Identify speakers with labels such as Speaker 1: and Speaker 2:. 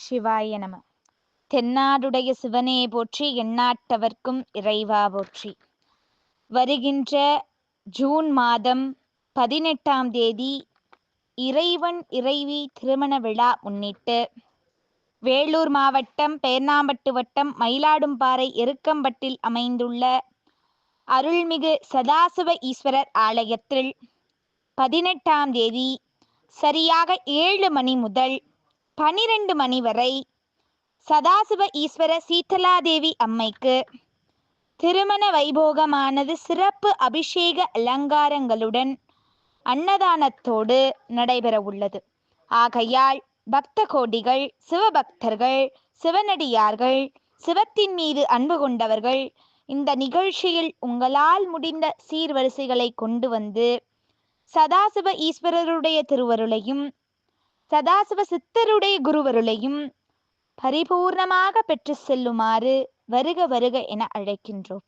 Speaker 1: சிவாய நம. தென்னாடுடைய சிவனே போற்றி, எந்நாட்டவர்க்கும் இறைவா போற்றி. வருகின்ற ஜூன் மாதம் 18ஆம் தேதி இறைவன் இறைவி திருமண விழா முன்னிட்டு வேலூர் மாவட்டம் பேர்ணாம்பட்டு வட்டம் மயிலாடும்பாறை எருக்கம்பட்டில் அமைந்துள்ள அருள்மிகு சதாசிவ ஈஸ்வரர் ஆலயத்தில் 18ஆம் தேதி சரியாக 7 மணி முதல் 12 மணி வரை சதாசிவ ஈஸ்வர சீதலாதேவி அம்மைக்கு திருமண வைபோகமானது சிறப்பு அபிஷேக அலங்காரங்களுடன் அன்னதானத்தோடு நடைபெற உள்ளது. ஆகையால் பக்த கோடிகள், சிவபக்தர்கள், சிவனடியார்கள், சிவத்தின் மீது அன்பு கொண்டவர்கள் இந்த நிகழ்ச்சியில் உங்களால் முடிந்த சீர்வரிசைகளை கொண்டு வந்து சதாசிவ ஈஸ்வரருடைய திருவருளையும் சதாசிவ சித்தருடைய குருவருளையும் பரிபூர்ணமாக பெற்று செல்லுமாறு வருக வருக என அழைக்கின்றோம்.